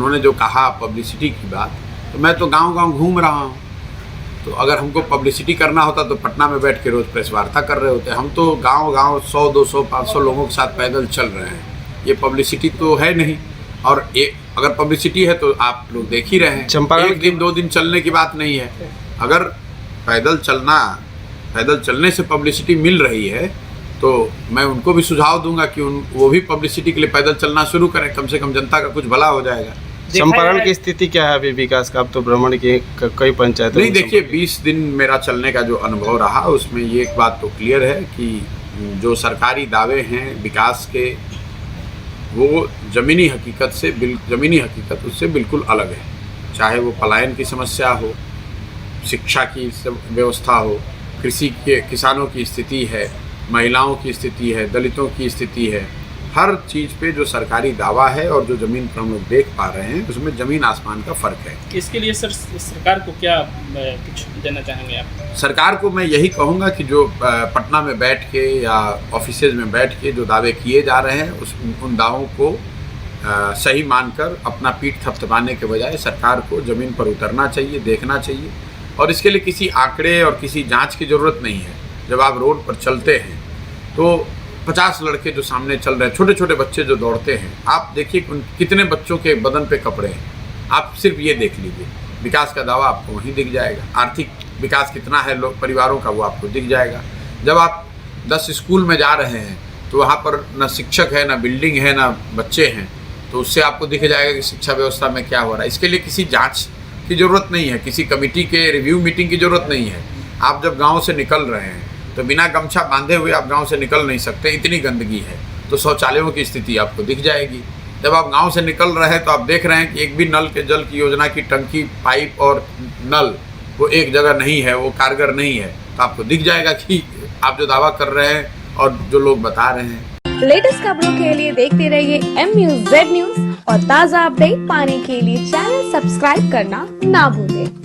उन्होंने जो कहा पब्लिसिटी की बात, तो मैं तो गांव-गांव घूम रहा हूँ। तो अगर हमको पब्लिसिटी करना होता तो पटना में बैठ के रोज़ प्रेस वार्ता कर रहे होते। हम तो गांव-गांव 100, 200, 500 लोगों के साथ पैदल चल रहे हैं। ये पब्लिसिटी तो है नहीं। और अगर पब्लिसिटी है तो आप लोग देख ही रहे हैं। चंपारण एक दिन 2 दिन चलने की बात नहीं है। अगर पैदल चलने से पब्लिसिटी मिल रही है तो मैं उनको भी सुझाव दूंगा कि वो भी पब्लिसिटी के लिए पैदल चलना शुरू करें। कम से कम जनता का कुछ भला हो जाएगा। चंपारण की स्थिति क्या है अभी विकास का? अब तो भ्रमण की कई पंचायतों नहीं, देखिए 20 दिन मेरा चलने का जो अनुभव रहा उसमें ये एक बात तो क्लियर है कि जो सरकारी दावे हैं विकास के, वो ज़मीनी हकीकत उससे बिल्कुल अलग है। चाहे वो पलायन की समस्या हो, शिक्षा की व्यवस्था हो, किसानों की स्थिति है, महिलाओं की स्थिति है, दलितों की स्थिति है, हर चीज़ पे जो सरकारी दावा है और जो ज़मीन पर हम लोग देख पा रहे हैं उसमें ज़मीन आसमान का फ़र्क है। इसके लिए सर सरकार को क्या कुछ देना चाहेंगे आप? सरकार को मैं यही कहूँगा कि जो पटना में बैठ के या ऑफिसेज में बैठ के जो दावे किए जा रहे हैं उन दावों को सही मानकर अपना पीठ थपथपाने के बजाय सरकार को ज़मीन पर उतरना चाहिए, देखना चाहिए। और इसके लिए किसी आंकड़े और किसी जांच की ज़रूरत नहीं है। जब आप रोड पर चलते हैं तो 50 लड़के जो सामने चल रहे हैं, छोटे छोटे बच्चे जो दौड़ते हैं, आप देखिए कितने बच्चों के बदन पे कपड़े हैं। आप सिर्फ ये देख लीजिए, विकास का दावा आपको वहीं दिख जाएगा। आर्थिक विकास कितना है लोग परिवारों का, वो आपको दिख जाएगा। जब आप 10 स्कूल में जा रहे हैं तो वहाँ पर न शिक्षक है, न बिल्डिंग है, न बच्चे हैं, तो उससे आपको दिख जाएगा कि शिक्षा व्यवस्था में क्या हो रहा है। इसके लिए किसी जाँच की ज़रूरत नहीं है, किसी कमेटी के रिव्यू मीटिंग की ज़रूरत नहीं है। आप जब गाँव से निकल रहे हैं तो बिना गमछा बांधे हुए आप गांव से निकल नहीं सकते, इतनी गंदगी है। तो शौचालयों की स्थिति आपको दिख जाएगी। जब आप गांव से निकल रहे हैं तो आप देख रहे हैं कि एक भी नल के जल की योजना की टंकी, पाइप और नल वो एक जगह नहीं है, वो कारगर नहीं है। तो आपको दिख जाएगा कि आप जो दावा कर रहे हैं और जो लोग बता रहे हैं। लेटेस्ट खबरों के लिए देखते रहिए MUZ न्यूज और ताज़ा अपडेट पाने के लिए चैनल सब्सक्राइब करना ना भूलें।